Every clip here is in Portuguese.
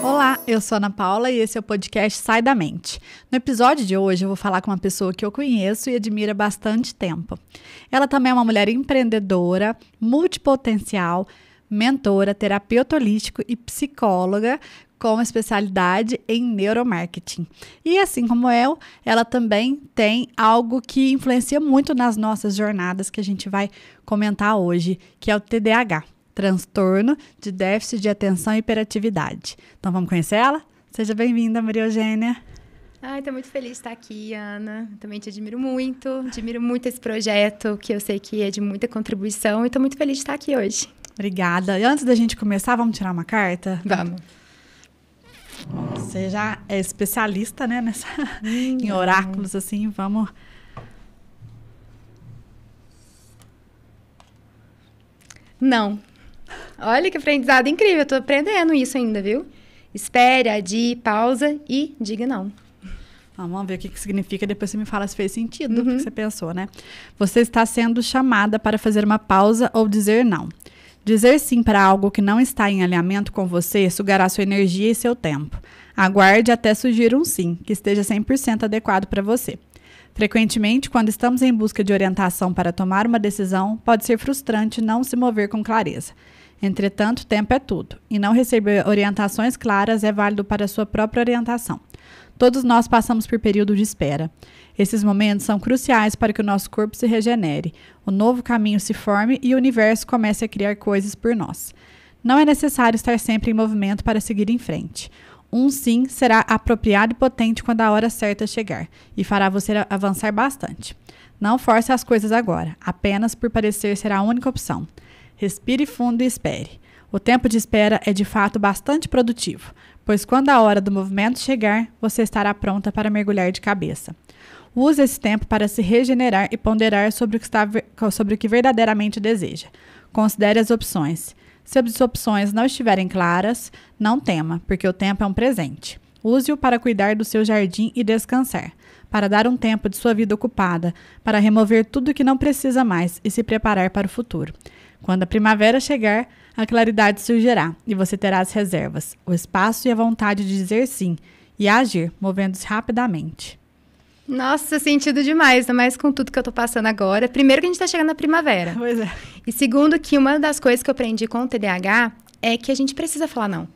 Olá, eu sou Ana Paula e esse é o podcast Sai da Mente. No episódio de hoje eu vou falar com uma pessoa que eu conheço e admiro há bastante tempo. Ela também é uma mulher empreendedora, multipotencial, mentora, terapeuta holístico e psicóloga com especialidade em neuromarketing. E assim como eu, ela também tem algo que influencia muito nas nossas jornadas que a gente vai comentar hoje, que é o TDAH. Transtorno de déficit de atenção e hiperatividade. Então, vamos conhecer ela? Seja bem-vinda, Maria Eugênia. Ai, tô muito feliz de estar aqui, Ana. Também te admiro muito esse projeto, que eu sei que é de muita contribuição, e tô muito feliz de estar aqui hoje. Obrigada. E antes da gente começar, vamos tirar uma carta? Vamos. Você já é especialista, né, em oráculos, assim, vamos... Não. Olha que aprendizado incrível, eu tô aprendendo isso ainda, viu? Espere, adie, pausa e diga não. Vamos ver o que significa, depois você me fala se fez sentido o que você pensou, né? Você está sendo chamada para fazer uma pausa ou dizer não. Dizer sim para algo que não está em alinhamento com você sugará sua energia e seu tempo. Aguarde até surgir um sim, que esteja 100% adequado para você. Frequentemente, quando estamos em busca de orientação para tomar uma decisão, pode ser frustrante não se mover com clareza. Entretanto, tempo é tudo, e não receber orientações claras é válido para a sua própria orientação. Todos nós passamos por período de espera. Esses momentos são cruciais para que o nosso corpo se regenere, o novo caminho se forme e o universo comece a criar coisas por nós. Não é necessário estar sempre em movimento para seguir em frente. Um sim será apropriado e potente quando a hora certa chegar, e fará você avançar bastante. Não force as coisas agora, apenas por parecer ser a única opção. Respire fundo e espere. O tempo de espera é de fato bastante produtivo, pois quando a hora do movimento chegar, você estará pronta para mergulhar de cabeça. Use esse tempo para se regenerar e ponderar sobre o que verdadeiramente deseja. Considere as opções. Se as opções não estiverem claras, não tema, porque o tempo é um presente. Use-o para cuidar do seu jardim e descansar, para dar um tempo de sua vida ocupada, para remover tudo que não precisa mais e se preparar para o futuro. Quando a primavera chegar, a claridade surgirá e você terá as reservas, o espaço e a vontade de dizer sim e agir, movendo-se rapidamente. Nossa, sentido demais, ainda mais com tudo que eu tô passando agora. Primeiro que a gente tá chegando na primavera. Pois é. E segundo que uma das coisas que eu aprendi com o TDAH é que a gente precisa falar não.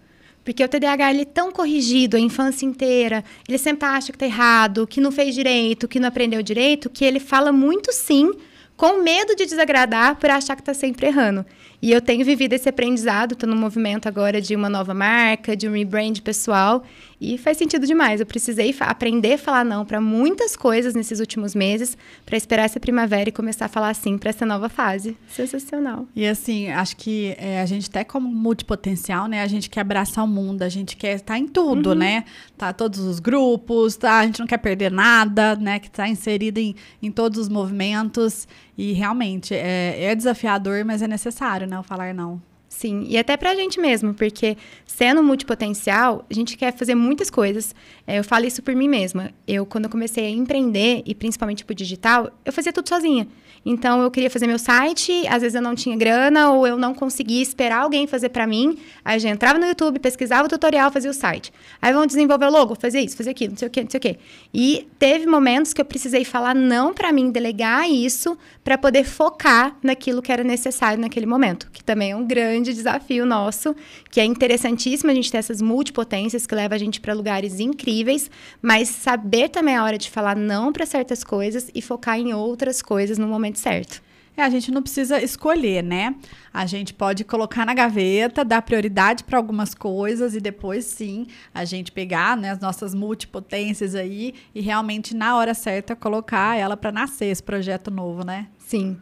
Porque o TDAH, ele é tão corrigido a infância inteira, ele sempre acha que tá errado, que não fez direito, que não aprendeu direito, que ele fala muito sim, com medo de desagradar por achar que está sempre errando. E eu tenho vivido esse aprendizado, estou no movimento agora de uma nova marca, de um rebrand pessoal, e faz sentido demais. Eu precisei aprender a falar não para muitas coisas nesses últimos meses, para esperar essa primavera e começar a falar sim para essa nova fase. Sensacional. E assim, acho que a gente até como multipotencial, né? A gente quer abraçar o mundo, a gente quer estar em tudo, né? Tá todos os grupos, tá? A gente não quer perder nada, né? Que tá inserido em todos os movimentos. E realmente é desafiador, mas é necessário, né? O falar não. Sim, e até pra gente mesmo, porque sendo multipotencial, a gente quer fazer muitas coisas. Eu falo isso por mim mesma. Quando eu comecei a empreender, e principalmente pro digital, eu fazia tudo sozinha. Então, eu queria fazer meu site, às vezes eu não tinha grana, ou eu não conseguia esperar alguém fazer pra mim. Aí, eu já entrava no YouTube, pesquisava o tutorial, fazia o site. Aí, vamos desenvolver o logo, fazer isso, fazer aquilo, não sei o quê, não sei o quê. E teve momentos que eu precisei falar não pra mim, delegar isso, pra poder focar naquilo que era necessário naquele momento, que também é um grande desafio nosso, que é interessantíssimo a gente ter essas multipotências que levam a gente para lugares incríveis, mas saber também a hora de falar não para certas coisas e focar em outras coisas no momento certo. A gente não precisa escolher, né? A gente pode colocar na gaveta, dar prioridade para algumas coisas e depois, sim, a gente pegar, né, as nossas multipotências aí e realmente, na hora certa, colocar ela para nascer, esse projeto novo, né? Sim.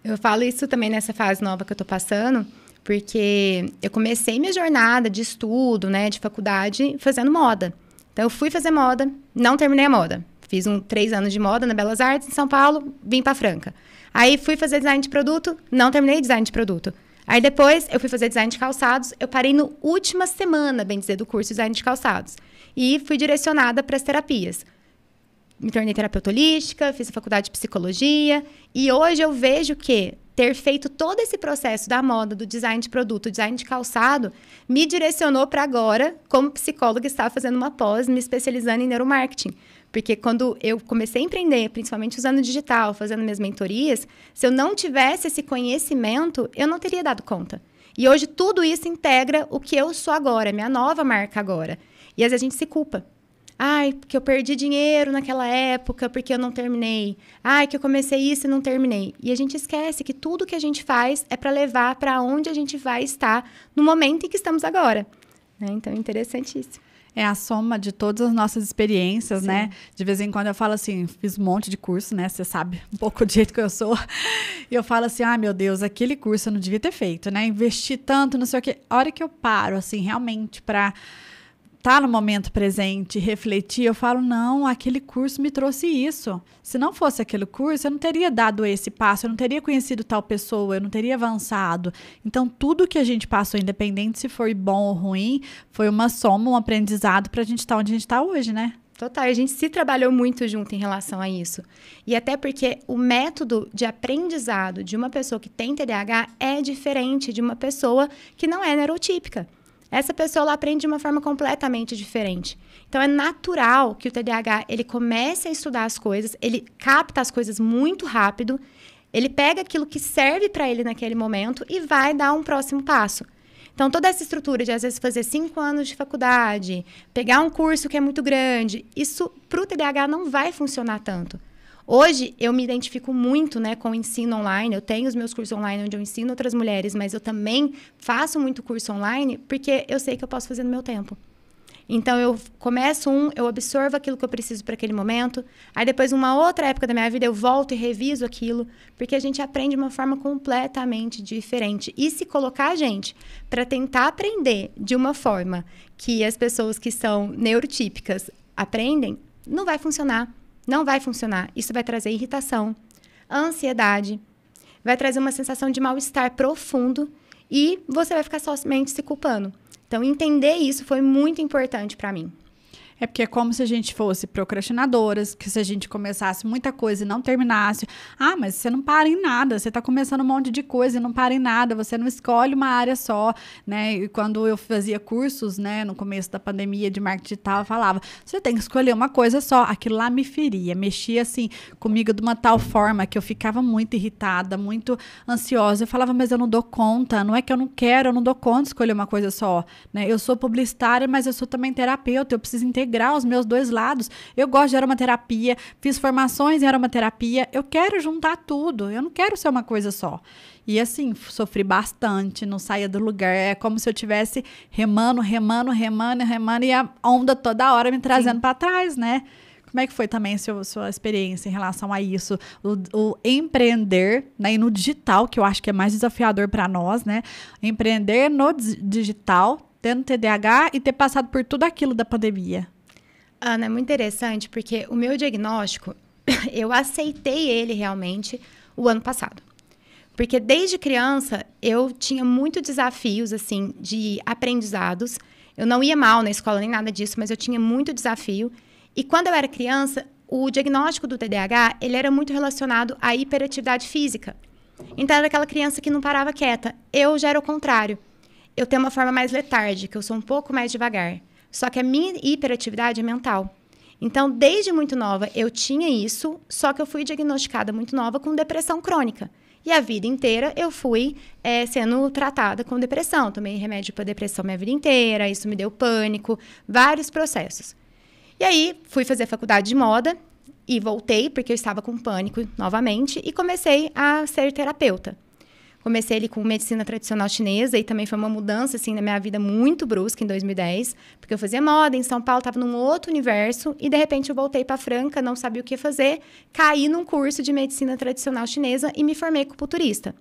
Eu falo isso também nessa fase nova que eu tô passando, porque eu comecei minha jornada de estudo, né, de faculdade, fazendo moda. Então, eu fui fazer moda, não terminei a moda. Fiz 3 anos de moda na Belas Artes, em São Paulo, vim para Franca. Aí, fui fazer design de produto, não terminei design de produto. Aí, depois, eu fui fazer design de calçados. Eu parei na última semana, bem dizer, do curso de design de calçados. E fui direcionada para as terapias. Me tornei terapeuta holística, fiz a faculdade de psicologia. E hoje eu vejo que ter feito todo esse processo da moda, do design de produto, design de calçado, me direcionou para agora, como psicóloga, estar fazendo uma pós, me especializando em neuromarketing. Porque quando eu comecei a empreender, principalmente usando digital, fazendo minhas mentorias, se eu não tivesse esse conhecimento, eu não teria dado conta. E hoje tudo isso integra o que eu sou agora, minha nova marca agora. E às vezes a gente se culpa. Ai, porque eu perdi dinheiro naquela época, porque eu não terminei. Ai, que eu comecei isso e não terminei. E a gente esquece que tudo que a gente faz é para levar para onde a gente vai estar no momento em que estamos agora. Né? Então, é interessantíssimo. É a soma de todas as nossas experiências, Sim. né? De vez em quando eu falo assim, fiz um monte de curso, né? Você sabe um pouco do jeito que eu sou. E eu falo assim, meu Deus, aquele curso eu não devia ter feito, né? Investi tanto, não sei o quê. A hora que eu paro, assim, realmente para estar no momento presente, refletir, eu falo, não, aquele curso me trouxe isso. Se não fosse aquele curso, eu não teria dado esse passo, eu não teria conhecido tal pessoa, eu não teria avançado. Então, tudo que a gente passou, independente se foi bom ou ruim, foi uma soma, um aprendizado para a gente estar onde a gente está hoje, né? Total, a gente se trabalhou muito junto em relação a isso. E até porque o método de aprendizado de uma pessoa que tem TDAH é diferente de uma pessoa que não é neurotípica. Essa pessoa ela aprende de uma forma completamente diferente. Então, é natural que o TDAH ele comece a estudar as coisas, ele capta as coisas muito rápido, ele pega aquilo que serve para ele naquele momento e vai dar um próximo passo. Então, toda essa estrutura de, às vezes, fazer 5 anos de faculdade, pegar um curso que é muito grande, isso para o TDAH não vai funcionar tanto. Hoje, eu me identifico muito, né, com o ensino online. Eu tenho os meus cursos online onde eu ensino outras mulheres, mas eu também faço muito curso online porque eu sei que eu posso fazer no meu tempo. Então, eu começo eu absorvo aquilo que eu preciso para aquele momento. Aí, depois, uma outra época da minha vida, eu volto e reviso aquilo. Porque a gente aprende de uma forma completamente diferente. E se colocar a gente para tentar aprender de uma forma que as pessoas que são neurotípicas aprendem, não vai funcionar. Não vai funcionar. Isso vai trazer irritação, ansiedade, vai trazer uma sensação de mal-estar profundo e você vai ficar somente se culpando. Então, entender isso foi muito importante para mim. É porque é como se a gente fosse procrastinadoras, que se a gente começasse muita coisa e não terminasse. Mas você não para em nada, você está começando um monte de coisa e não para em nada, você não escolhe uma área só, né? E quando eu fazia cursos, né, no começo da pandemia de marketing digital, eu falava, você tem que escolher uma coisa só. Aquilo lá me feria, mexia assim comigo de uma tal forma que eu ficava muito irritada, muito ansiosa. Eu falava, mas eu não dou conta, não é que eu não quero, eu não dou conta de escolher uma coisa só, né? Eu sou publicitária, mas eu sou também terapeuta, eu preciso integrar os meus dois lados. Eu gosto de aromaterapia, fiz formações em aromaterapia, eu quero juntar tudo, eu não quero ser uma coisa só. E assim, sofri bastante, não saía do lugar, é como se eu estivesse remando e a onda toda hora me trazendo para trás, né? Como é que foi também a sua experiência em relação a isso? O empreender, né, e no digital, que eu acho que é mais desafiador para nós, né? Empreender no digital, tendo TDAH e ter passado por tudo aquilo da pandemia. Ana, é muito interessante, porque o meu diagnóstico, eu aceitei ele realmente o ano passado. Porque desde criança, eu tinha muitos desafios, assim, de aprendizados. Eu não ia mal na escola, nem nada disso, mas eu tinha muito desafio. E quando eu era criança, o diagnóstico do TDAH, ele era muito relacionado à hiperatividade física. Então, era aquela criança que não parava quieta. Eu já era o contrário. Eu tenho uma forma mais letárgica, eu sou um pouco mais devagar. Só que a minha hiperatividade é mental. Então, desde muito nova, eu tinha isso, só que eu fui diagnosticada muito nova com depressão crônica. E a vida inteira eu fui sendo tratada com depressão. Tomei remédio para depressão minha vida inteira, isso me deu pânico, vários processos. E aí, fui fazer faculdade de moda e voltei, porque eu estava com pânico novamente, e comecei a ser terapeuta. Comecei ali com medicina tradicional chinesa e também foi uma mudança, assim, na minha vida muito brusca em 2010, porque eu fazia moda em São Paulo, estava num outro universo e, de repente, eu voltei para Franca, não sabia o que fazer, caí num curso de medicina tradicional chinesa e me formei acupunturista.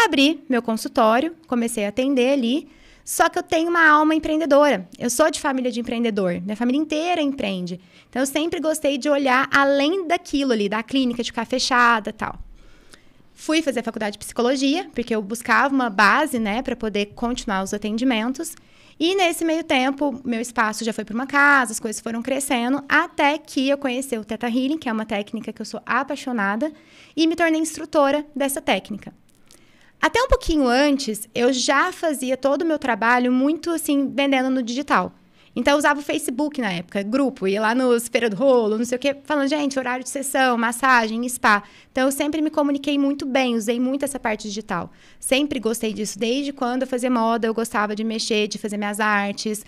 Abri meu consultório, comecei a atender ali, só que eu tenho uma alma empreendedora. Eu sou de família de empreendedor, minha família inteira empreende. Então, eu sempre gostei de olhar além daquilo ali, da clínica, de ficar fechada e tal. Fui fazer faculdade de psicologia, porque eu buscava uma base, né, para poder continuar os atendimentos. E nesse meio tempo, meu espaço já foi para uma casa, as coisas foram crescendo, até que eu conheci o Theta Healing, que é uma técnica que eu sou apaixonada, e me tornei instrutora dessa técnica. Até um pouquinho antes, eu já fazia todo o meu trabalho muito, assim, vendendo no digital. Então, eu usava o Facebook na época, grupo, ia lá no Feira do Rolo, não sei o quê, falando, gente, horário de sessão, massagem, spa. Então, eu sempre me comuniquei muito bem, usei muito essa parte digital. Sempre gostei disso, desde quando eu fazia moda, eu gostava de mexer, de fazer minhas artes,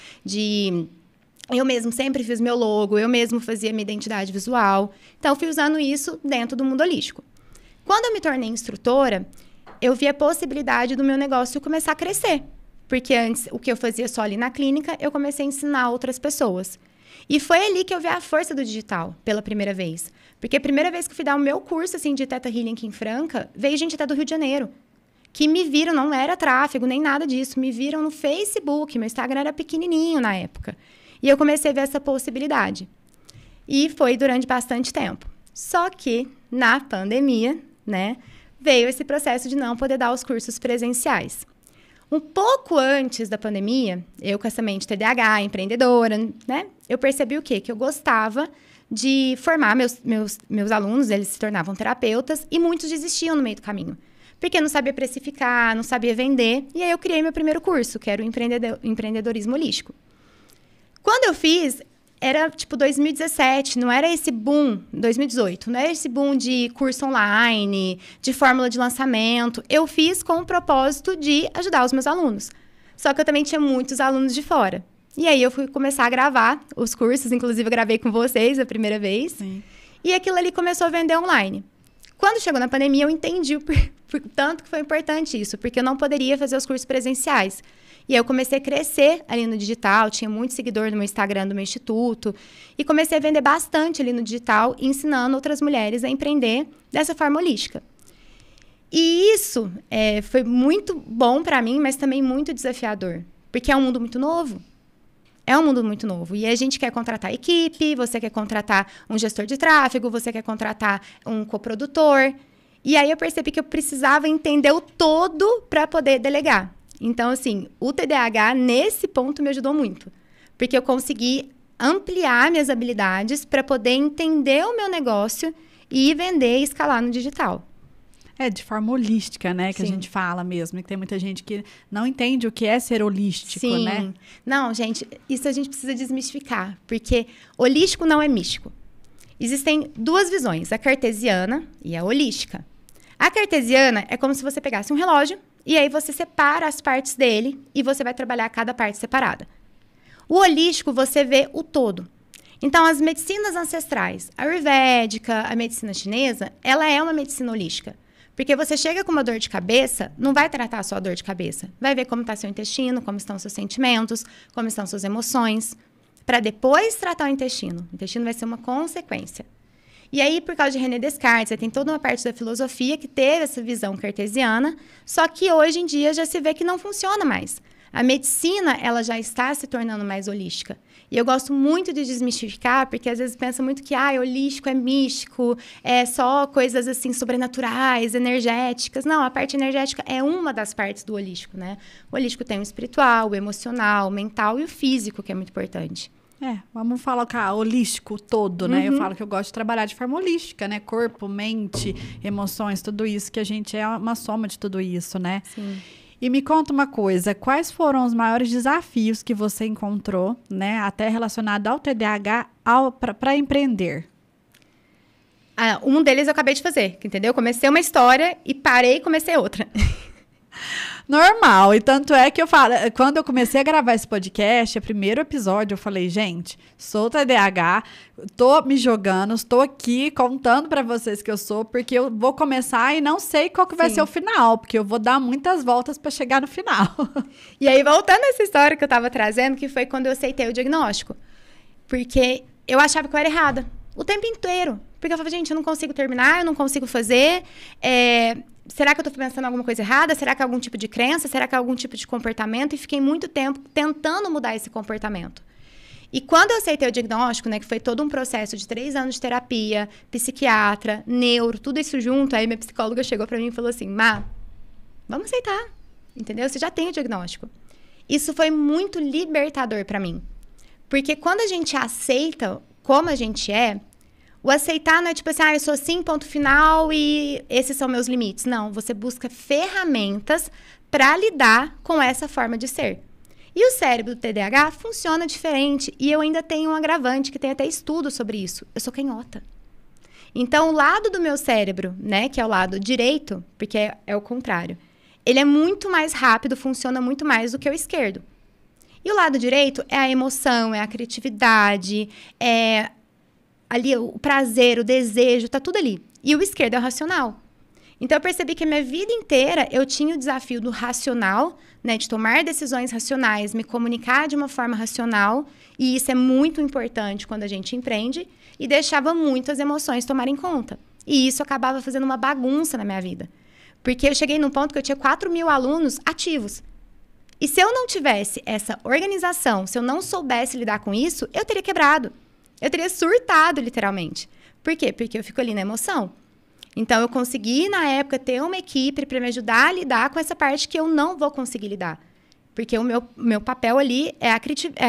Eu mesmo sempre fiz meu logo, eu mesmo fazia minha identidade visual. Então, eu fui usando isso dentro do mundo holístico. Quando eu me tornei instrutora, eu vi a possibilidade do meu negócio começar a crescer. Porque antes, o que eu fazia só ali na clínica, eu comecei a ensinar outras pessoas. E foi ali que eu vi a força do digital, pela primeira vez. Porque a primeira vez que eu fui dar o meu curso assim, de Theta Healing aqui em Franca, veio gente até do Rio de Janeiro. Que me viram, não era tráfego, nem nada disso. Me viram no Facebook, meu Instagram era pequenininho na época. E eu comecei a ver essa possibilidade. E foi durante bastante tempo. Só que, na pandemia, né, veio esse processo de não poder dar os cursos presenciais. Um pouco antes da pandemia, eu com essa mente TDAH, empreendedora, né? Eu percebi o quê? Que eu gostava de formar meus alunos, eles se tornavam terapeutas, e muitos desistiam no meio do caminho. Porque não sabia precificar, não sabia vender. E aí eu criei meu primeiro curso, que era o empreendedorismo holístico. Quando eu fiz, era tipo 2017, não era esse boom, 2018, não era esse boom de curso online, de fórmula de lançamento. Eu fiz com o propósito de ajudar os meus alunos. Só que eu também tinha muitos alunos de fora. E aí eu fui começar a gravar os cursos, inclusive eu gravei com vocês a primeira vez. Sim. E aquilo ali começou a vender online. Quando chegou na pandemia, eu entendi por tanto que foi importante isso, porque eu não poderia fazer os cursos presenciais. E aí eu comecei a crescer ali no digital, tinha muito seguidor no meu Instagram, do meu instituto, e comecei a vender bastante ali no digital, ensinando outras mulheres a empreender dessa forma holística. E isso foi muito bom para mim, mas também muito desafiador, porque é um mundo muito novo. É um mundo muito novo. E a gente quer contratar equipe, você quer contratar um gestor de tráfego, você quer contratar um coprodutor. E aí eu percebi que eu precisava entender o todo para poder delegar. Então, assim, o TDAH, nesse ponto, me ajudou muito. Porque eu consegui ampliar minhas habilidades para poder entender o meu negócio e vender e escalar no digital. De forma holística, né? Que Sim. a gente fala mesmo. Que tem muita gente que não entende o que é ser holístico, Sim. né? Não, gente, isso a gente precisa desmistificar. Porque holístico não é místico. Existem duas visões, a cartesiana e a holística. A cartesiana é como se você pegasse um relógio e aí você separa as partes dele e você vai trabalhar cada parte separada. O holístico, você vê o todo. Então, as medicinas ancestrais, a ayurvédica, a medicina chinesa, ela é uma medicina holística. Porque você chega com uma dor de cabeça, não vai tratar só a dor de cabeça. Vai ver como está seu intestino, como estão seus sentimentos, como estão suas emoções, para depois tratar o intestino. O intestino vai ser uma consequência. E aí, por causa de René Descartes, você tem toda uma parte da filosofia que teve essa visão cartesiana, só que hoje em dia já se vê que não funciona mais. A medicina, ela já está se tornando mais holística. E eu gosto muito de desmistificar, porque às vezes pensa muito que holístico é místico, é só coisas assim sobrenaturais, energéticas. Não, a parte energética é uma das partes do holístico, né? O holístico tem o espiritual, o emocional, o mental e o físico, que é muito importante. Vamos falar holístico todo, né? Eu falo que eu gosto de trabalhar de forma holística, né? Corpo, mente, emoções, tudo isso, que a gente é uma soma de tudo isso, né? Sim. E me conta uma coisa, quais foram os maiores desafios que você encontrou, né? Até relacionado ao TDAH para empreender? Um deles eu acabei de fazer, entendeu? Comecei uma história e parei e comecei outra. Normal, e tanto é que eu falo, quando eu comecei a gravar esse podcast, o primeiro episódio, eu falei, gente, sou TDAH, tô me jogando, estou aqui contando pra vocês que eu sou, porque eu vou começar e não sei qual que vai ser o final, porque eu vou dar muitas voltas pra chegar no final. E aí, voltando a essa história que eu tava trazendo, que foi quando eu aceitei o diagnóstico, porque eu achava que eu era errada, o tempo inteiro, porque eu falava, gente, eu não consigo terminar, eu não consigo fazer, será que eu estou pensando em alguma coisa errada? Será que é algum tipo de crença? Será que é algum tipo de comportamento? E fiquei muito tempo tentando mudar esse comportamento. E quando eu aceitei o diagnóstico, né, que foi todo um processo de 3 anos de terapia, psiquiatra, neuro, tudo isso junto, aí minha psicóloga chegou para mim e falou assim, Má, vamos aceitar, entendeu? Você já tem o diagnóstico. Isso foi muito libertador para mim. Porque quando a gente aceita como a gente é, O aceitar não é tipo assim, eu sou assim, ponto final e esses são meus limites. Não, você busca ferramentas para lidar com essa forma de ser. E o cérebro do TDAH funciona diferente. E eu ainda tenho um agravante, que tem até estudo sobre isso. Eu sou canhota. Então, o lado do meu cérebro, né, que é o lado direito, porque é o contrário, ele é muito mais rápido, funciona muito mais do que o esquerdo. E o lado direito é a emoção, é a criatividade, é ali o prazer, o desejo, tá tudo ali. E o esquerdo é o racional. Então, eu percebi que a minha vida inteira eu tinha o desafio do racional, né, de tomar decisões racionais, me comunicar de uma forma racional, e isso é muito importante quando a gente empreende, e deixava muito as emoções tomarem conta. E isso acabava fazendo uma bagunça na minha vida. Porque eu cheguei num ponto que eu tinha 4.000 alunos ativos. E se eu não tivesse essa organização, se eu não soubesse lidar com isso, eu teria quebrado. Eu teria surtado, literalmente. Por quê? Porque eu fico ali na emoção. Então, eu consegui, na época, ter uma equipe para me ajudar a lidar com essa parte que eu não vou conseguir lidar. Porque o meu papel ali é a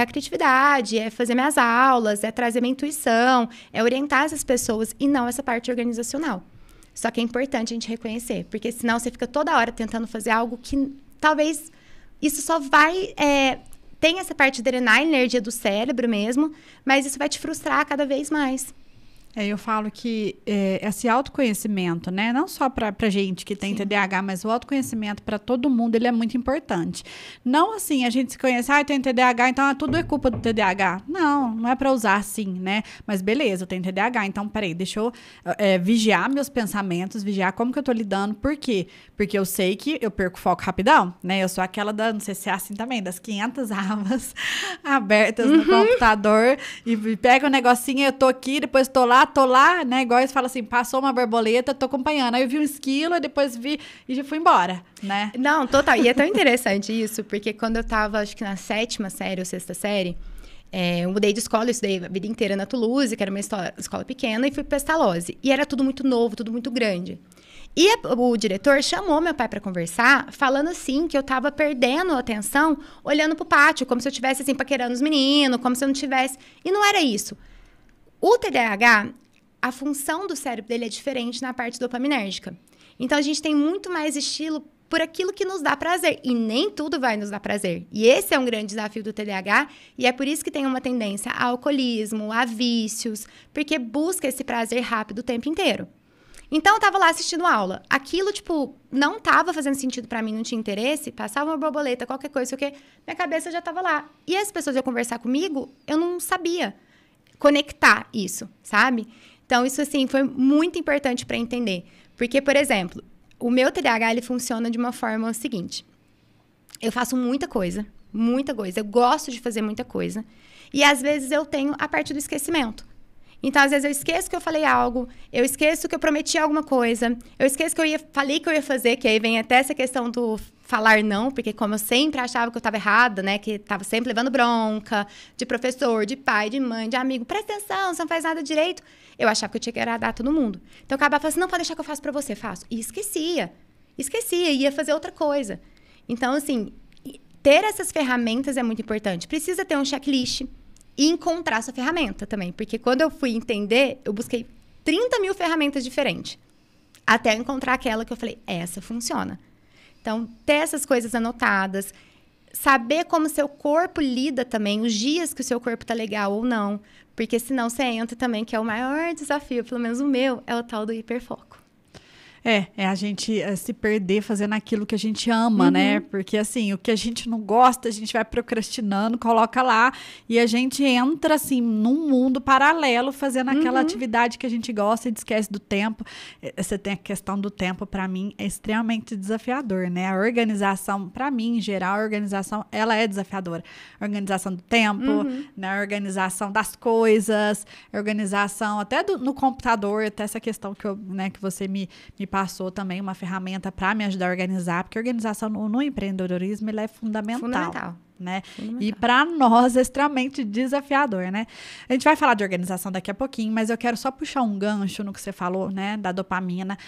criatividade, é fazer minhas aulas, é trazer minha intuição, é orientar essas pessoas e não essa parte organizacional. Só que é importante a gente reconhecer, porque senão você fica toda hora tentando fazer algo que talvez isso só vai... tem essa parte de drenar a energia do cérebro mesmo, mas isso vai te frustrar cada vez mais. Eu falo que esse autoconhecimento, né? Não só para gente que tem TDAH, mas o autoconhecimento para todo mundo, ele é muito importante. Não assim, a gente se conhece, eu tenho TDAH, então tudo é culpa do TDAH. Não é para usar assim, né? Mas beleza, eu tenho TDAH, então peraí, deixa eu vigiar meus pensamentos, vigiar como que eu tô lidando. Por quê? Porque eu sei que eu perco foco rapidão, né? Eu sou aquela não sei se é assim também, das 500 abas abertas no computador e pega um negocinho, eu tô aqui, depois tô lá, né? Igual eles falam assim, passou uma borboleta, tô acompanhando. Aí eu vi um esquilo, depois vi e já fui embora, né? Não, total. E é tão interessante isso, porque quando eu tava, acho que na 7ª série ou 6ª série, eu mudei de escola, eu estudei a vida inteira na Toulouse, que era uma escola pequena, e fui pra Pestalozzi. E era tudo muito novo, tudo muito grande. E o diretor chamou meu pai para conversar, falando assim, que eu tava perdendo a atenção, olhando pro pátio, como se eu estivesse assim, paquerando os meninos, como se eu não tivesse... E não era isso. O TDAH, a função do cérebro dele é diferente na parte dopaminérgica. Então, a gente tem muito mais estilo por aquilo que nos dá prazer. E nem tudo vai nos dar prazer. E esse é um grande desafio do TDAH. E é por isso que tem uma tendência a alcoolismo, a vícios. Porque busca esse prazer rápido o tempo inteiro. Então, eu tava lá assistindo aula. Aquilo, não tava fazendo sentido pra mim, não tinha interesse. Passava uma borboleta, qualquer coisa, sei o quê. Minha cabeça já tava lá. E as pessoas iam conversar comigo, eu não sabia conectar isso, sabe? Então, isso, assim, foi muito importante para entender. Porque, por exemplo, o meu TDAH, ele funciona de uma forma seguinte. Eu faço muita coisa. Eu gosto de fazer muita coisa. E, às vezes, eu tenho a parte do esquecimento. Então, às vezes, eu esqueço que eu falei algo, eu esqueço que eu prometi alguma coisa, eu esqueço que falei que eu ia fazer, que aí vem até essa questão do falar não, porque como eu sempre achava que eu estava errada, né, que estava sempre levando bronca de professor, de pai, de mãe, de amigo, presta atenção, você não faz nada direito, eu achava que eu tinha que agradar todo mundo. Então, eu acabava falando assim, não, pode deixar que eu faço para você, faço. E esquecia, ia fazer outra coisa. Então, assim, ter essas ferramentas é muito importante. Precisa ter um checklist. E encontrar sua ferramenta também. Porque quando eu fui entender, eu busquei 30.000 ferramentas diferentes. Até encontrar aquela que eu falei, essa funciona. Então, ter essas coisas anotadas. Saber como seu corpo lida também. Os dias que o seu corpo tá legal ou não. Porque senão você entra também, que é o maior desafio. Pelo menos o meu, é o tal do hiperfoco. É a gente se perder fazendo aquilo que a gente ama, né? Porque, assim, o que a gente não gosta, a gente vai procrastinando, coloca lá e a gente entra, assim, num mundo paralelo fazendo aquela atividade que a gente gosta e esquece do tempo. Você tem a questão do tempo, para mim, é extremamente desafiador, né? A organização, para mim, em geral, a organização, ela é desafiadora. A organização do tempo, né? A organização das coisas, a organização até no computador, até essa questão que você me passou também uma ferramenta para me ajudar a organizar, porque a organização no empreendedorismo ela é fundamental. né? E para nós é extremamente desafiador, né? A gente vai falar de organização daqui a pouquinho, mas eu quero só puxar um gancho no que você falou, né? Da dopamina.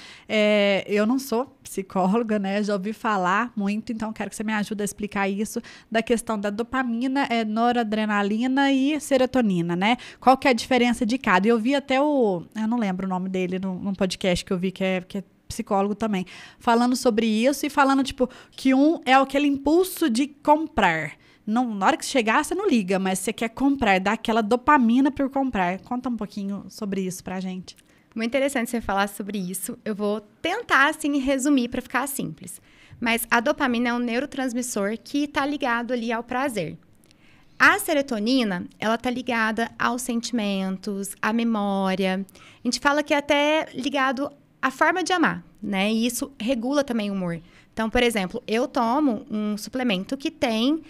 Eu não sou psicóloga, né? Já ouvi falar muito, então quero que você me ajude a explicar isso, da questão da dopamina, noradrenalina e serotonina, né? Qual que é a diferença de cada? E eu vi até eu não lembro o nome dele, num podcast que eu vi que é psicólogo também, falando sobre isso e falando, tipo, que é aquele impulso de comprar. Não, na hora que chegar, você não liga, mas você quer comprar, dá aquela dopamina por comprar. Conta um pouquinho sobre isso pra gente. Muito interessante você falar sobre isso. Eu vou tentar, assim, resumir para ficar simples. Mas a dopamina é um neurotransmissor que está ligado ali ao prazer. A serotonina, ela está ligada aos sentimentos, à memória. A gente fala que é até ligado à forma de amar, né? E isso regula também o humor. Então, por exemplo, eu tomo um suplemento que tem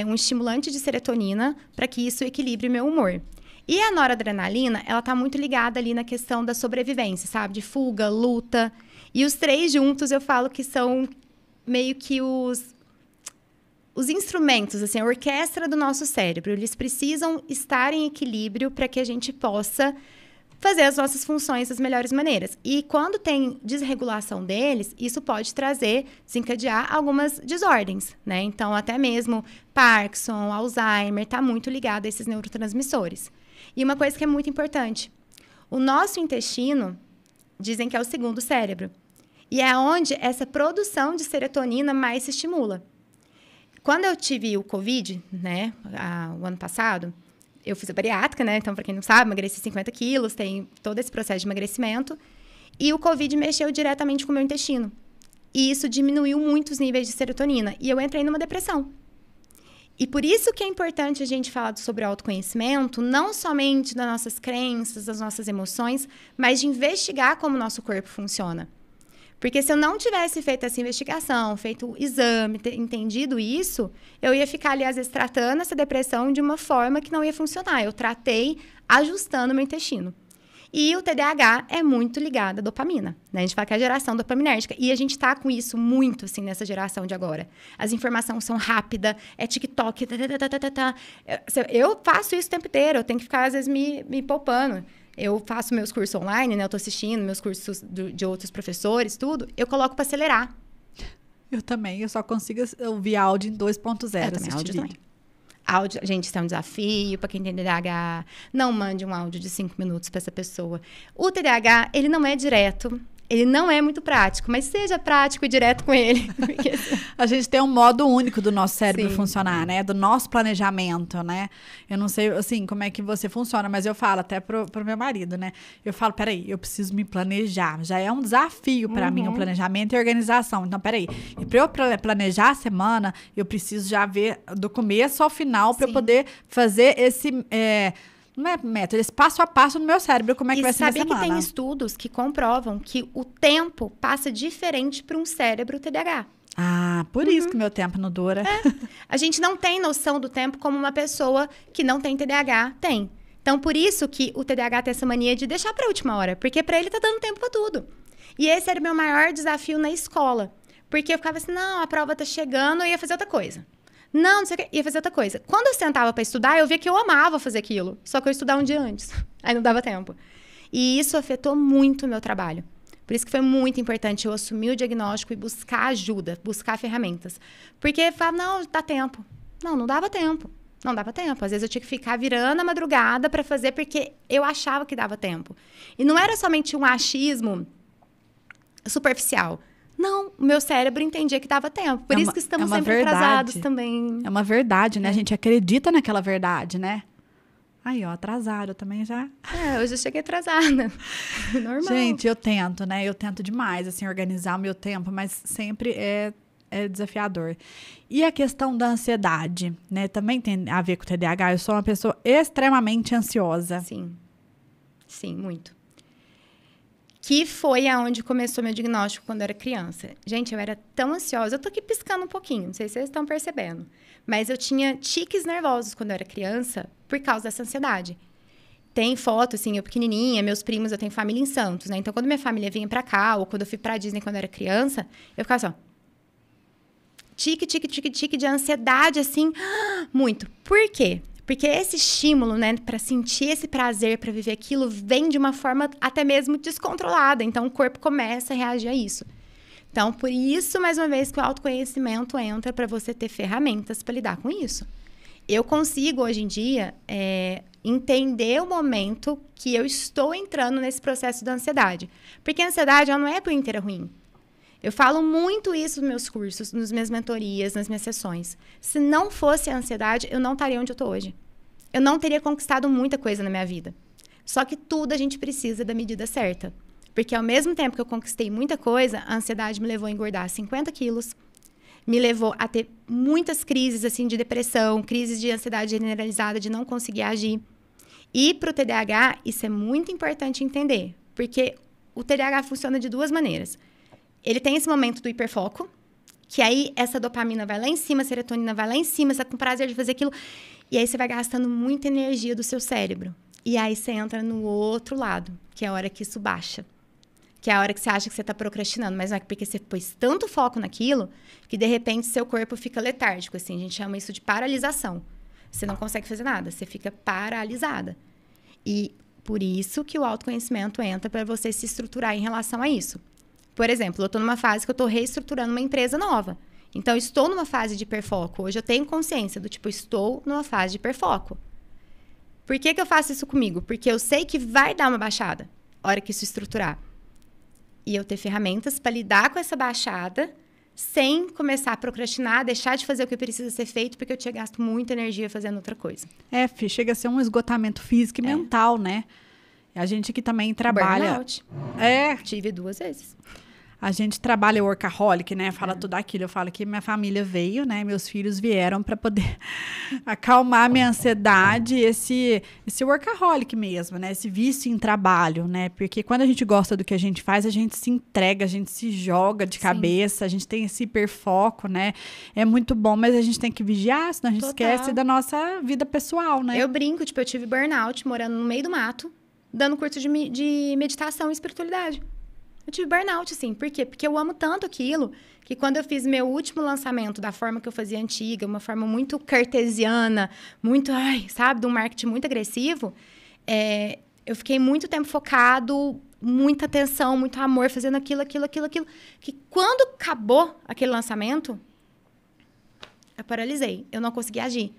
um estimulante de serotonina para que isso equilibre o meu humor. E a noradrenalina, ela tá muito ligada ali na questão da sobrevivência, sabe? De fuga, luta. E os três juntos eu falo que são meio que os instrumentos, assim, a orquestra do nosso cérebro. Eles precisam estar em equilíbrio para que a gente possa fazer as nossas funções das melhores maneiras. E quando tem desregulação deles, isso pode desencadear algumas desordens, né? Então, até mesmo Parkinson, Alzheimer, está muito ligado a esses neurotransmissores. E uma coisa que é muito importante, o nosso intestino, dizem que é o segundo cérebro, e é onde essa produção de serotonina mais se estimula. Quando eu tive o Covid, né, o ano passado, eu fiz a bariátrica, né? Então, para quem não sabe, emagreci 50 quilos, tem todo esse processo de emagrecimento. E o Covid mexeu diretamente com o meu intestino. E isso diminuiu muito os níveis de serotonina. E eu entrei numa depressão. E por isso que é importante a gente falar sobre o autoconhecimento, não somente das nossas crenças, das nossas emoções, mas de investigar como o nosso corpo funciona. Porque se eu não tivesse feito essa investigação, feito o exame, entendido isso, eu ia ficar ali, às vezes, tratando essa depressão de uma forma que não ia funcionar. Eu tratei ajustando o meu intestino. E o TDAH é muito ligado à dopamina, né? A gente fala que é a geração dopaminérgica. E a gente está com isso muito, assim, nessa geração de agora. As informações são rápidas, é TikTok, Eu faço isso o tempo inteiro, eu tenho que ficar, às vezes, me poupando. Eu faço meus cursos online, né? Eu tô assistindo meus cursos de outros professores, tudo. Eu coloco para acelerar. Eu também. Eu só consigo ouvir áudio em 2.0. Eu também, áudio também. Áudio, gente, isso é um desafio para quem tem TDAH. Não mande um áudio de 5 minutos para essa pessoa. O TDAH, ele não é direto. Ele não é muito prático, mas seja prático e direto com ele. Porque... A gente tem um modo único do nosso cérebro funcionar, né? Do nosso planejamento, né? Eu não sei, assim, como é que você funciona, mas eu falo até pro meu marido, né? Eu falo, peraí, eu preciso me planejar. Já é um desafio para mim o planejamento e organização. Então, peraí, e para eu planejar a semana, eu preciso já ver do começo ao final para eu poder fazer esse... não é método, esse passo a passo no meu cérebro, como é que vai ser a semana. E sabia que tem estudos que comprovam que o tempo passa diferente para um cérebro TDAH. Ah, por isso que meu tempo não dura. A gente não tem noção do tempo como uma pessoa que não tem TDAH tem. Então, por isso que o TDAH tem essa mania de deixar para a última hora, porque para ele tá dando tempo para tudo. E esse era o meu maior desafio na escola, porque eu ficava assim, não, a prova tá chegando, eu ia fazer outra coisa. Não sei o que, ia fazer outra coisa. Quando eu sentava para estudar, eu via que eu amava fazer aquilo. Só que eu ia estudar um dia antes. Aí não dava tempo. E isso afetou muito o meu trabalho. Por isso que foi muito importante eu assumir o diagnóstico e buscar ajuda, buscar ferramentas. Porque eu falava, não, dá tempo. Não dava tempo. Não dava tempo. Às vezes eu tinha que ficar virando a madrugada para fazer porque eu achava que dava tempo. E não era somente um achismo superficial. Não, o meu cérebro entendia que dava tempo. Por isso que estamos sempre atrasados também. É uma verdade, né? A gente acredita naquela verdade, né? Aí, ó, atrasado, eu também já... hoje eu cheguei atrasada. Normal. Gente, eu tento, né? Eu tento demais, assim, organizar o meu tempo, mas sempre é desafiador. E a questão da ansiedade, né? Também tem a ver com o TDAH. Eu sou uma pessoa extremamente ansiosa. Sim, muito. Que foi aonde começou meu diagnóstico quando eu era criança. Gente, eu era tão ansiosa. Eu tô aqui piscando um pouquinho, não sei se vocês estão percebendo. Mas eu tinha tiques nervosos quando eu era criança por causa dessa ansiedade. Tem foto, assim, eu pequenininha, meus primos, eu tenho família em Santos, né? Então, quando minha família vinha pra cá, ou quando eu fui pra Disney quando eu era criança, eu ficava assim, ó. tique, tique, tique, tique de ansiedade, assim, muito. Por quê? Porque esse estímulo, né, para sentir esse prazer, para viver aquilo, vem de uma forma até mesmo descontrolada. Então, o corpo começa a reagir a isso. Então, por isso, mais uma vez, que o autoconhecimento entra para você ter ferramentas para lidar com isso. Eu consigo, hoje em dia, entender o momento que eu estou entrando nesse processo da ansiedade. Porque a ansiedade, ela não é por inteira ruim. Eu falo muito isso nos meus cursos, nas minhas mentorias, nas minhas sessões. Se não fosse a ansiedade, eu não estaria onde eu estou hoje. Eu não teria conquistado muita coisa na minha vida. Só que tudo a gente precisa da medida certa. Porque ao mesmo tempo que eu conquistei muita coisa, a ansiedade me levou a engordar 50 quilos, me levou a ter muitas crises assim, de depressão, crises de ansiedade generalizada, de não conseguir agir. E para o TDAH, isso é muito importante entender. Porque o TDAH funciona de duas maneiras. Ele tem esse momento do hiperfoco, que aí essa dopamina vai lá em cima, a serotonina vai lá em cima, você tá com prazer de fazer aquilo. E aí você vai gastando muita energia do seu cérebro. E aí você entra no outro lado, que é a hora que isso baixa. Que é a hora que você acha que você está procrastinando. Mas não é porque você pôs tanto foco naquilo, que de repente seu corpo fica letárgico. Assim, a gente chama isso de paralisação. Você não consegue fazer nada, você fica paralisada. E por isso que o autoconhecimento entra para você se estruturar em relação a isso. Por exemplo, eu estou numa fase que eu estou reestruturando uma empresa nova. Então, eu estou numa fase de hiperfoco. Hoje eu tenho consciência do tipo, estou numa fase de hiperfoco. Por que eu faço isso comigo? Porque eu sei que vai dar uma baixada, a hora que isso estruturar. E eu ter ferramentas para lidar com essa baixada, sem começar a procrastinar, deixar de fazer o que precisa ser feito, porque eu tinha gasto muita energia fazendo outra coisa. Chega a ser um esgotamento físico e mental, né? A gente que também trabalha... Burnout. Tive 2 vezes. A gente trabalha workaholic, né? Fala tudo aquilo. Eu falo que minha família veio, né? Meus filhos vieram para poder acalmar a minha ansiedade, esse workaholic mesmo, né? Esse vício em trabalho, né? Porque quando a gente gosta do que a gente faz, a gente se entrega, a gente se joga de cabeça, a gente tem esse hiperfoco, né? É muito bom, mas a gente tem que vigiar, senão a gente esquece da nossa vida pessoal, né? Eu brinco, tipo, eu tive burnout morando no meio do mato, dando curso de meditação e espiritualidade. Eu tive burnout, assim. Por quê? Porque eu amo tanto aquilo que quando eu fiz meu último lançamento da forma que eu fazia antiga, uma forma muito cartesiana, muito, sabe, de um marketing muito agressivo, eu fiquei muito tempo focado, muita atenção, muito amor, fazendo aquilo, que quando acabou aquele lançamento, eu paralisei. Eu não consegui agir.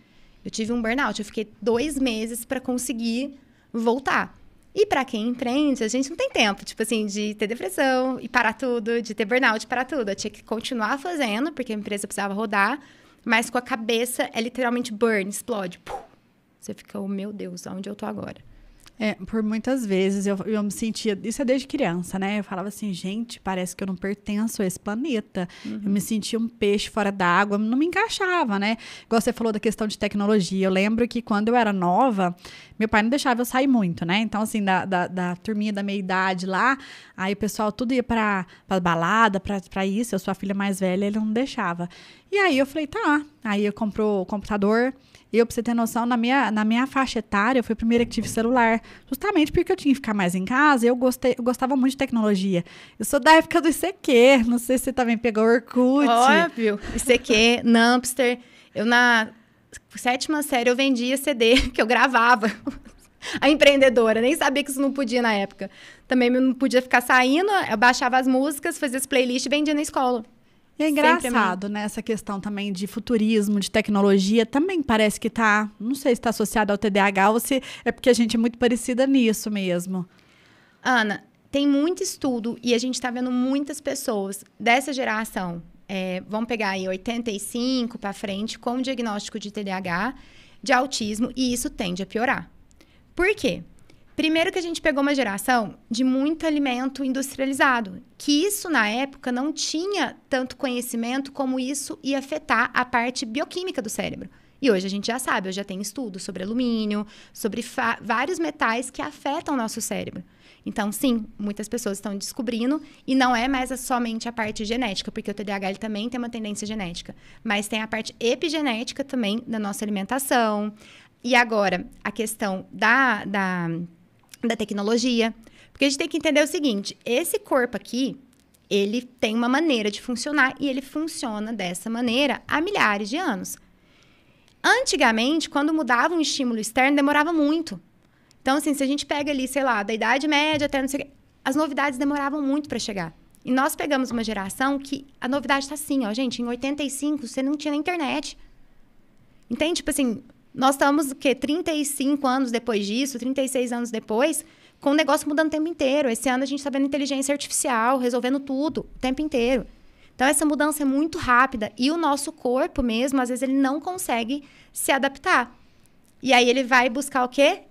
Eu tive um burnout. Eu fiquei 2 meses para conseguir voltar. E para quem empreende, a gente não tem tempo, tipo assim, de ter depressão e parar tudo, de ter burnout e parar tudo. Eu tinha que continuar fazendo, porque a empresa precisava rodar, mas com a cabeça é literalmente burn, explode. Puh. Você fica, oh, meu Deus, onde eu tô agora? Por muitas vezes eu me sentia, isso é desde criança, né? Eu falava assim, gente, parece que eu não pertenço a esse planeta. Uhum. Eu me sentia um peixe fora d'água, não me encaixava, né? Igual você falou da questão de tecnologia. Eu lembro que quando eu era nova, meu pai não deixava eu sair muito, né? Então, assim, da turminha da meia idade lá, aí o pessoal tudo ia pra balada, pra isso. Eu sou a filha mais velha, ele não deixava. E aí eu falei, tá. Aí eu comprou o computador. Eu, pra você ter noção, na minha faixa etária, eu fui a primeira que tive celular. Justamente porque eu tinha que ficar mais em casa. Eu gostava muito de tecnologia. Eu sou da época do ICQ. Não sei se você também pegou Orkut. Óbvio. ICQ, Napster. Eu, na 7ª série, eu vendia CD que eu gravava. A empreendedora. Nem sabia que isso não podia na época. Também não podia ficar saindo. Eu baixava as músicas, fazia as playlists e vendia na escola. E é engraçado, né? Essa questão também de futurismo, de tecnologia, também parece que tá, não sei se está associado ao TDAH ou se é porque a gente é muito parecida nisso mesmo. Ana, tem muito estudo e a gente está vendo muitas pessoas dessa geração, vamos pegar aí 85 para frente, com diagnóstico de TDAH, de autismo, e isso tende a piorar. Por quê? Primeiro que a gente pegou uma geração de muito alimento industrializado, que isso, na época, não tinha tanto conhecimento como isso ia afetar a parte bioquímica do cérebro. E hoje a gente já sabe, hoje já tem estudos sobre alumínio, sobre vários metais que afetam o nosso cérebro. Então, sim, muitas pessoas estão descobrindo, e não é mais somente a parte genética, porque o TDAH ele também tem uma tendência genética, mas tem a parte epigenética também da nossa alimentação. E agora, a questão da tecnologia. Porque a gente tem que entender o seguinte, esse corpo aqui, Ele tem uma maneira de funcionar e ele funciona dessa maneira há milhares de anos. Antigamente, quando mudava um estímulo externo, demorava muito. Então, assim, se a gente pega ali, sei lá, da Idade Média até não sei o quê, as novidades demoravam muito para chegar. E nós pegamos uma geração que a novidade está assim, ó, gente, em 85 você não tinha na internet. Entende? Tipo assim, nós estamos, o quê? 35 anos depois disso, 36 anos depois, com o negócio mudando o tempo inteiro. Esse ano a gente está vendo inteligência artificial, resolvendo tudo o tempo inteiro. Então, essa mudança é muito rápida. E o nosso corpo mesmo, às vezes, ele não consegue se adaptar. E aí, ele vai buscar o quê?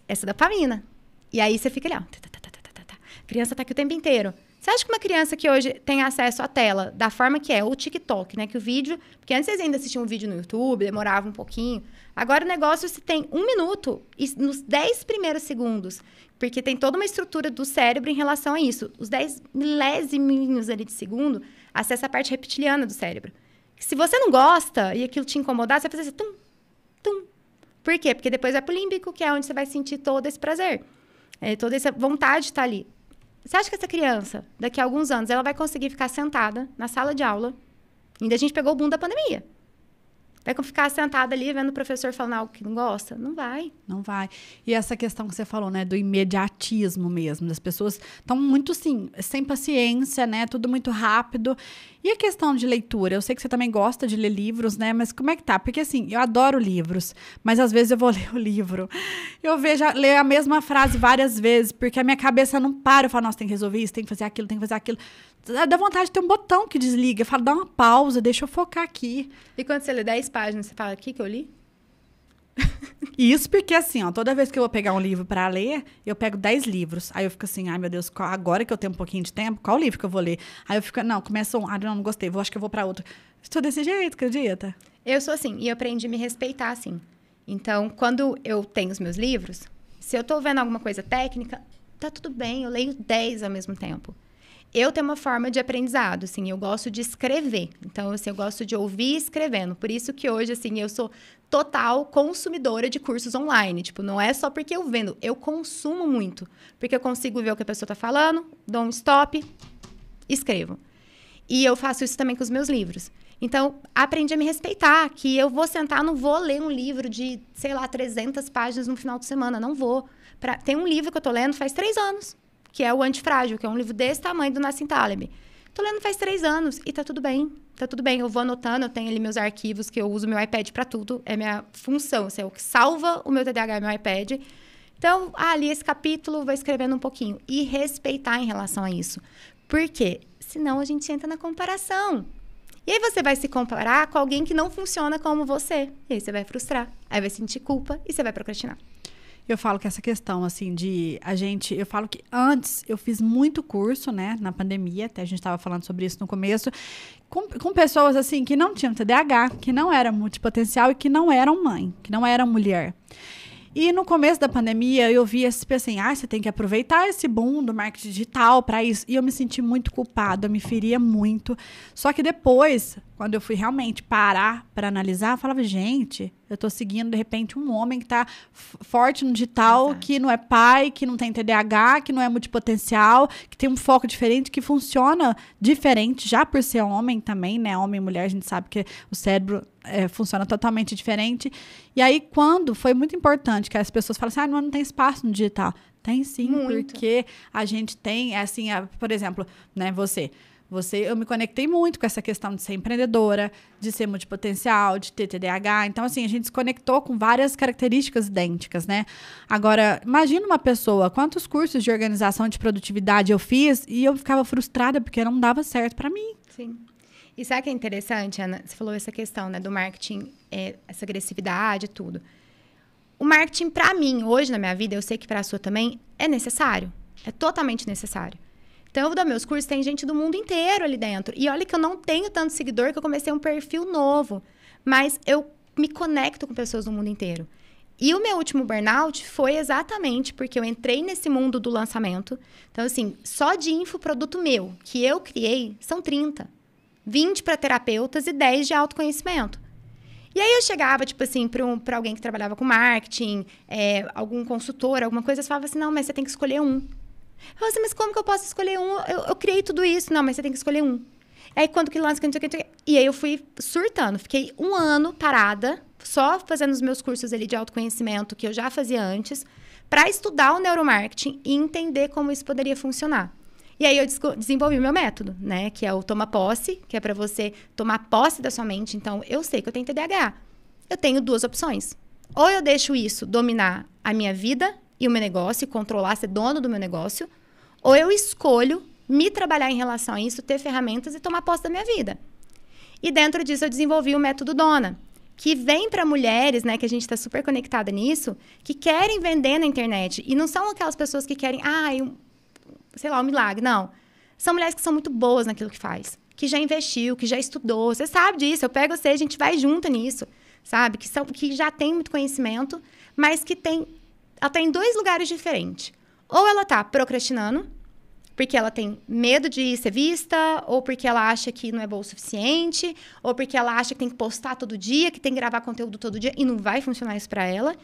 Essa dopamina. E aí, você fica ali, ó. A criança está aqui o tempo inteiro. Você acha que uma criança que hoje tem acesso à tela da forma que é, o TikTok, né? Que o vídeo... Porque antes vocês ainda assistiam um vídeo no YouTube, demorava um pouquinho. Agora, o negócio, você tem 1 minuto e nos 10 primeiros segundos. Porque tem toda uma estrutura do cérebro em relação a isso. Os 10 milésimos ali de segundo acessa a parte reptiliana do cérebro. Se você não gosta e aquilo te incomodar, você vai fazer assim, tum, tum. Por quê? Porque depois vai pro límbico, que é onde você vai sentir todo esse prazer. Toda essa vontade de estar ali. Você acha que essa criança, daqui a alguns anos, ela vai conseguir ficar sentada na sala de aula? Ainda a gente pegou o boom da pandemia. Vai ficar sentada ali, vendo o professor falando algo que não gosta? Não vai. Não vai. E essa questão que você falou, né, do imediatismo mesmo, das pessoas estão muito, assim, sem paciência, né, tudo muito rápido. E a questão de leitura? Eu sei que você também gosta de ler livros, né, mas como é que tá? Porque, assim, eu adoro livros, mas às vezes eu vou ler o livro, eu ler a mesma frase várias vezes, porque a minha cabeça não para. Eu falo, nossa, tem que resolver isso, tem que fazer aquilo, tem que fazer aquilo. Dá vontade de ter um botão que desliga. Eu falo, dá uma pausa, deixa eu focar aqui. E quando você lê 10 páginas, você fala, aqui que eu li? Isso porque, assim, ó, toda vez que eu vou pegar um livro pra ler, eu pego 10 livros. Aí eu fico assim, ai, meu Deus, agora que eu tenho um pouquinho de tempo, qual livro que eu vou ler? Aí eu fico, não, começa um, não gostei, acho que eu vou pra outro. Estou desse jeito, acredita? Eu sou assim, e eu aprendi a me respeitar assim. Então, quando eu tenho os meus livros, se eu tô vendo alguma coisa técnica, tá tudo bem, eu leio 10 ao mesmo tempo. Eu tenho uma forma de aprendizado, assim, eu gosto de escrever. Então, assim, eu gosto de ouvir escrevendo. Por isso que hoje, assim, eu sou total consumidora de cursos online. Tipo, não é só porque eu vendo, eu consumo muito. Porque eu consigo ver o que a pessoa tá falando, dou um stop, escrevo. E eu faço isso também com os meus livros. Então, aprendi a me respeitar, que eu vou sentar, não vou ler um livro de, sei lá, 300 páginas no final de semana, não vou. Tem um livro que eu tô lendo faz 3 anos. Que é o Antifrágil, que é um livro desse tamanho do Nassim Taleb. Tô lendo faz 3 anos e tá tudo bem. Tá tudo bem, eu vou anotando, eu tenho ali meus arquivos, que eu uso meu iPad para tudo. É minha função, assim, é o que salva o meu TDAH, meu iPad. Então, li esse capítulo, vou escrevendo um pouquinho. E respeitar em relação a isso. Por quê? Senão a gente entra na comparação. E aí você vai se comparar com alguém que não funciona como você. E aí você vai frustrar, aí vai sentir culpa e você vai procrastinar. Eu falo que essa questão, assim, eu falo que antes eu fiz muito curso, né, na pandemia, até a gente estava falando sobre isso no começo, com pessoas, assim, que não tinham TDAH, que não eram multipotencial e que não eram mãe, que não eram mulher. E no começo da pandemia, eu vi esse assim, você tem que aproveitar esse boom do marketing digital para isso. E eu me senti muito culpada, eu me feria muito. Só que depois, quando eu fui realmente parar para analisar, eu falava, gente, eu tô seguindo, de repente, um homem que tá forte no digital, exato, que não é pai, que não tem TDAH, que não é multipotencial, que tem um foco diferente, que funciona diferente, já por ser homem também, né? Homem e mulher, a gente sabe que o cérebro funciona totalmente diferente. E aí, quando foi muito importante que as pessoas falam assim, não tem espaço no digital. Tem sim, muito, porque a gente tem, assim, por exemplo, né, eu me conectei muito com essa questão de ser empreendedora, de ser multipotencial, de ter TDAH. Então, assim, a gente se conectou com várias características idênticas, né? Agora, imagina uma pessoa, quantos cursos de organização de produtividade eu fiz e eu ficava frustrada porque não dava certo para mim. Sim. E sabe o que é interessante, Ana? Você falou essa questão, né, do marketing, essa agressividade e tudo. O marketing, para mim, hoje na minha vida, eu sei que para a sua também, é necessário. É totalmente necessário. Então, eu dou meus cursos, tem gente do mundo inteiro ali dentro. E olha que eu não tenho tanto seguidor, que eu comecei um perfil novo. Mas eu me conecto com pessoas do mundo inteiro. E o meu último burnout foi exatamente porque eu entrei nesse mundo do lançamento. Então, assim, só de infoproduto meu, que eu criei, são 30. 20 para terapeutas e 10 de autoconhecimento. E aí eu chegava, tipo assim, para alguém que trabalhava com marketing, algum consultor, alguma coisa, eu falava assim, não, mas você tem que escolher um. Eu falei assim, mas como que eu posso escolher um? Eu criei tudo isso. Não, mas você tem que escolher um. Aí, quando que lança, e aí eu fui surtando. Fiquei 1 ano parada, só fazendo os meus cursos ali de autoconhecimento, que eu já fazia antes, para estudar o neuromarketing e entender como isso poderia funcionar. E aí eu desenvolvi o meu método, né? Que é o Toma Posse, que é para você tomar posse da sua mente. Então, eu sei que eu tenho TDAH. Eu tenho 2 opções. Ou eu deixo isso dominar a minha vida e o meu negócio, controlar, ser dono do meu negócio, ou eu escolho me trabalhar em relação a isso, ter ferramentas e tomar posse da minha vida. E dentro disso eu desenvolvi o método Dona, que vem para mulheres, né, que a gente está super conectada nisso, que querem vender na internet. E não são aquelas pessoas que querem, sei lá, um milagre. Não. São mulheres que são muito boas naquilo que faz, que já investiu, que já estudou. Você sabe disso, eu pego você, a gente vai junto nisso, sabe? Que já tem muito conhecimento, mas que ela tá em 2 lugares diferentes. Ou ela tá procrastinando, porque ela tem medo de ser vista, ou porque ela acha que não é boa o suficiente, ou porque ela acha que tem que postar todo dia, que tem que gravar conteúdo todo dia, e não vai funcionar isso para ela.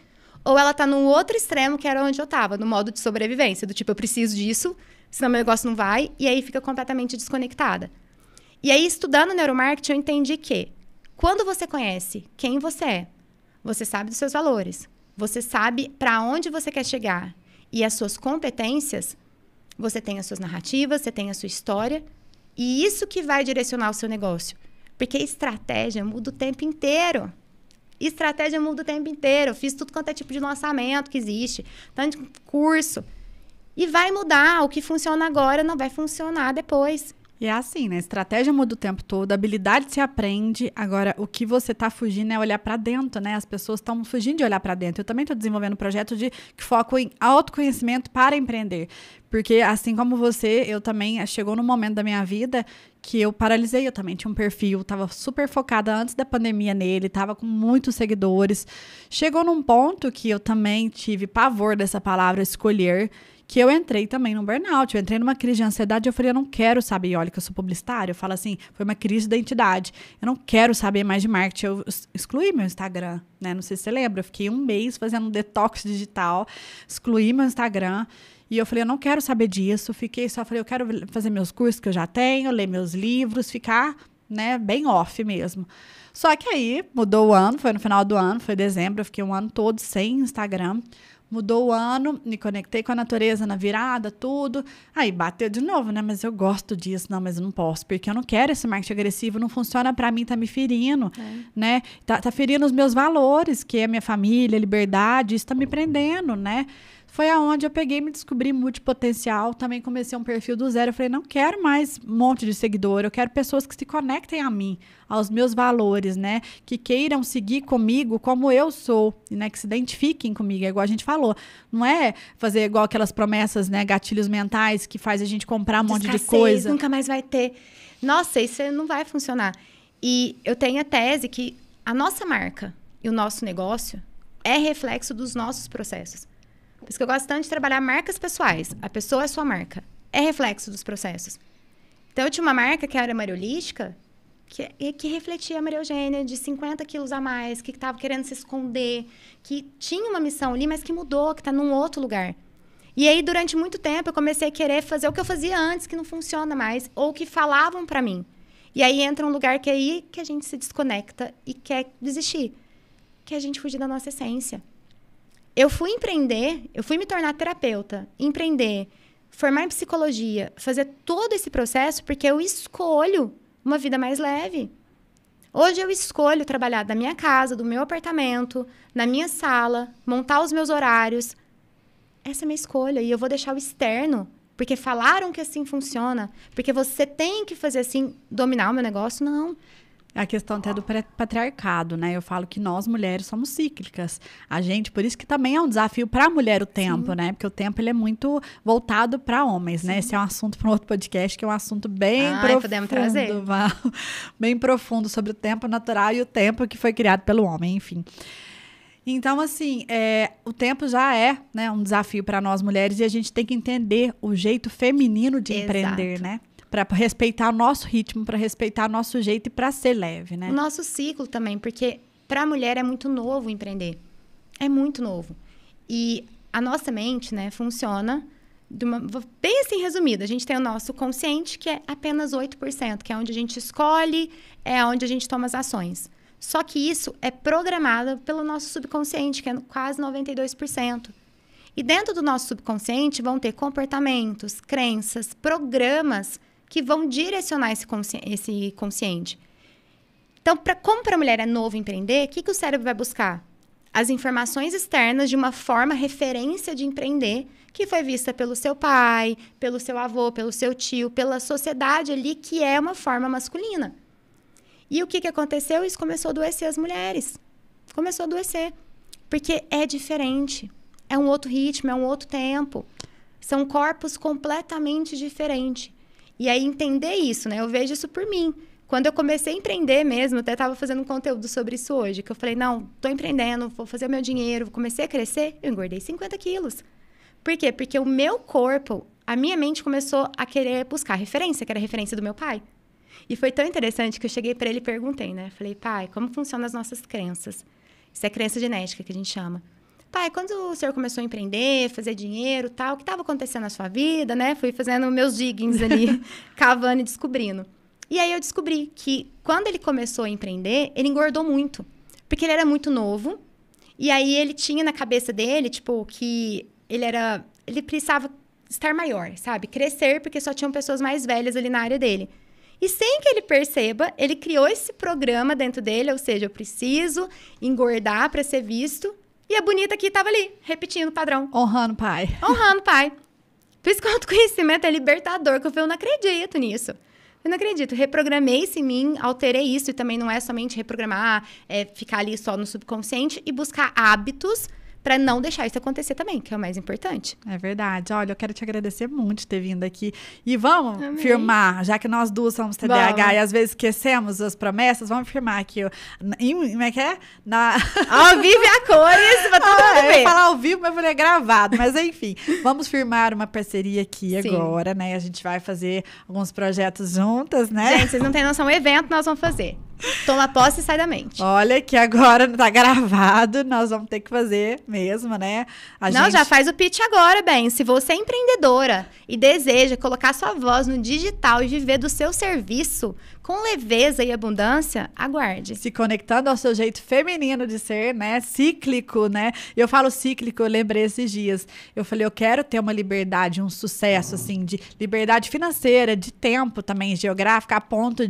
Ou ela tá no outro extremo, que era onde eu tava, no modo de sobrevivência, do tipo, eu preciso disso, senão meu negócio não vai, e aí fica completamente desconectada. E aí, estudando neuromarketing, eu entendi que quando você conhece quem você sabe dos seus valores, você sabe para onde você quer chegar e as suas competências, você tem as suas narrativas, você tem a sua história, e isso que vai direcionar o seu negócio. Porque estratégia muda o tempo inteiro. Estratégia muda o tempo inteiro. Eu fiz tudo quanto é tipo de lançamento que existe, tanto de curso. E vai mudar. O que funciona agora não vai funcionar depois. E é assim, né? Estratégia muda o tempo todo, a habilidade se aprende. Agora, o que você tá fugindo é olhar para dentro, né? As pessoas estão fugindo de olhar para dentro. Eu também tô desenvolvendo um projeto que foco em autoconhecimento para empreender. Porque, assim como você, eu também chegou num momento da minha vida que eu paralisei. Eu também tinha um perfil, tava super focada antes da pandemia nele, tava com muitos seguidores. Chegou num ponto que eu também tive pavor dessa palavra escolher, que eu entrei também num burnout, eu entrei numa crise de ansiedade, eu falei, eu não quero saber, e olha que eu sou publicitária, eu falo assim, foi uma crise de identidade, eu não quero saber mais de marketing, eu excluí meu Instagram, né, não sei se você lembra, eu fiquei 1 mês fazendo um detox digital, excluí meu Instagram, e eu falei, eu não quero saber disso, falei, eu quero fazer meus cursos que eu já tenho, ler meus livros, ficar, né, bem off mesmo. Só que aí, mudou o ano, foi no final do ano, foi dezembro, eu fiquei 1 ano todo sem Instagram. Mudou o ano, me conectei com a natureza na virada, tudo. Aí bateu de novo, né? Mas eu gosto disso. Não, mas eu não posso, porque eu não quero esse marketing agressivo, não funciona pra mim, tá me ferindo, né? Tá ferindo os meus valores, que é a minha família, liberdade, isso tá me prendendo, né? Foi aonde eu peguei, me descobri multipotencial, também comecei um perfil do zero. Eu falei, não quero mais um monte de seguidor, eu quero pessoas que se conectem a mim, aos meus valores, né? Que queiram seguir comigo como eu sou, né? Que se identifiquem comigo, é igual a gente falou. Não é fazer igual aquelas promessas, né? Gatilhos mentais que faz a gente comprar um monte de coisa. Nunca mais vai ter. Nossa, isso não vai funcionar. E eu tenho a tese que a nossa marca e o nosso negócio é reflexo dos nossos processos. Por isso que eu gosto tanto de trabalhar marcas pessoais. A pessoa é sua marca. É reflexo dos processos. Então, eu tinha uma marca que era Maria Holística, que refletia a Maria Eugênia de 50 quilos a mais, que estava querendo se esconder, que tinha uma missão ali, mas que mudou, que está num outro lugar. E aí, durante muito tempo, eu comecei a querer fazer o que eu fazia antes, que não funciona mais, ou que falavam para mim. E aí entra um lugar que é aí que a gente se desconecta e quer desistir, que é a gente fugir da nossa essência. Eu fui empreender, eu fui me tornar terapeuta, empreender, formar em psicologia, fazer todo esse processo porque eu escolho uma vida mais leve. Hoje eu escolho trabalhar da minha casa, do meu apartamento, na minha sala, montar os meus horários. Essa é a minha escolha e eu vou deixar o externo, porque falaram que assim funciona, porque você tem que fazer assim, dominar o meu negócio, não. É a questão até do patriarcado, né? Eu falo que nós, mulheres, somos cíclicas. A gente, por isso que também é um desafio para a mulher o tempo, Sim. né? Porque o tempo, ele é muito voltado para homens, Sim. né? Esse é um assunto para um outro podcast, que é um assunto bem profundo. Podemos trazer. Bem profundo sobre o tempo natural e o tempo que foi criado pelo homem, enfim. Então, assim, o tempo já é, né, um desafio para nós mulheres e a gente tem que entender o jeito feminino de empreender, né? Para respeitar o nosso ritmo, para respeitar o nosso jeito e para ser leve, né? O nosso ciclo também, porque para a mulher é muito novo empreender. É muito novo. E a nossa mente, né, funciona bem assim resumido, a gente tem o nosso consciente, que é apenas 8%, que é onde a gente escolhe, é onde a gente toma as ações. Só que isso é programado pelo nosso subconsciente, que é quase 92%. E dentro do nosso subconsciente vão ter comportamentos, crenças, programas que vão direcionar esse consciente. Então, como para a mulher é novo empreender, o que o cérebro vai buscar? As informações externas de uma forma referência de empreender, que foi vista pelo seu pai, pelo seu avô, pelo seu tio, pela sociedade ali, que é uma forma masculina. E o que aconteceu? Isso começou a adoecer as mulheres. Começou a adoecer. Porque é diferente. É um outro ritmo, é um outro tempo. São corpos completamente diferentes. E aí, entender isso, né? Eu vejo isso por mim. Quando eu comecei a empreender mesmo, eu até estava fazendo um conteúdo sobre isso hoje, que eu falei, não, tô empreendendo, vou fazer o meu dinheiro, comecei a crescer, eu engordei 50 quilos. Por quê? Porque o meu corpo, a minha mente começou a querer buscar referência, que era a referência do meu pai. E foi tão interessante que eu cheguei para ele e perguntei, né? Falei, pai, como funcionam as nossas crenças? Isso é crença genética, que a gente chama. Pai, quando o senhor começou a empreender, fazer dinheiro e tal, o que estava acontecendo na sua vida, né? Fui fazendo meus diggings ali, cavando e descobrindo. E aí eu descobri que quando ele começou a empreender, ele engordou muito. Porque ele era muito novo. E aí ele tinha na cabeça dele, tipo, que ele precisava estar maior, sabe? Crescer, porque só tinham pessoas mais velhas ali na área dele. E sem que ele perceba, ele criou esse programa dentro dele, ou seja, eu preciso engordar para ser visto. E a bonita aqui estava ali, repetindo o padrão. Honrando o pai. Honrando o pai. Por isso que o autoconhecimento é libertador, que eu não acredito nisso. Eu não acredito. Reprogramei isso em mim, alterei isso. E também não é somente reprogramar, é ficar ali só no subconsciente e buscar hábitos para não deixar isso acontecer também, que é o mais importante. É verdade. Olha, eu quero te agradecer muito de ter vindo aqui. E vamos firmar, já que nós duas somos TDAH e às vezes esquecemos as promessas, vamos firmar aqui. Como é que é? Ao vivo e a cores, pra todo mundo ver. Eu ia falar ao vivo, mas eu falei gravado. Mas enfim, vamos firmar uma parceria aqui agora, né? A gente vai fazer alguns projetos juntas, né? Gente, vocês não têm noção, o evento nós vamos fazer. Toma posse e sai da mente. Olha que agora tá gravado, nós vamos ter que fazer mesmo, né? Já faz o pitch agora, bem. Se você é empreendedora e deseja colocar sua voz no digital e viver do seu serviço com leveza e abundância, aguarde. Se conectando ao seu jeito feminino de ser, né? Cíclico, né? E eu falo cíclico, eu lembrei esses dias. Eu falei, eu quero ter uma liberdade, um sucesso, assim, de liberdade financeira, de tempo também, geográfica, a ponto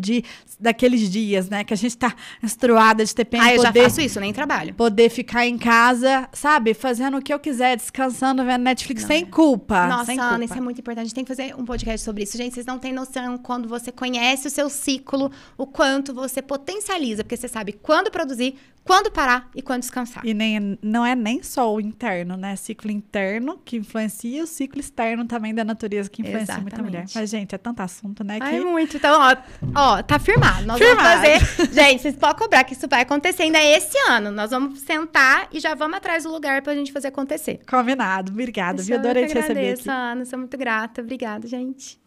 daqueles dias, né? Que a gente tá menstruada de ter pena. Eu já faço isso, nem trabalho. Poder ficar em casa, sabe? Fazendo o que eu quiser, descansando, vendo Netflix sem culpa. Nossa, sem Ana, culpa. isso é muito importante. A gente tem que fazer um podcast sobre isso. Gente, vocês não têm noção quando você conhece o seu ciclo, o quanto você potencializa, porque você sabe quando produzir, quando parar e quando descansar. E não é nem só o interno, né? Ciclo interno que influencia, o ciclo externo também da natureza que influencia muita mulher. Mas, gente, é tanto assunto, né? Ai, muito. Então, ó, tá firmado. Nós vamos fazer. Gente, vocês podem cobrar que isso vai acontecer ainda esse ano. Nós vamos sentar e já vamos atrás do lugar pra gente fazer acontecer. Combinado. Obrigada, viu? Adorei te receber aqui. Ana, sou muito grata. Obrigada, gente.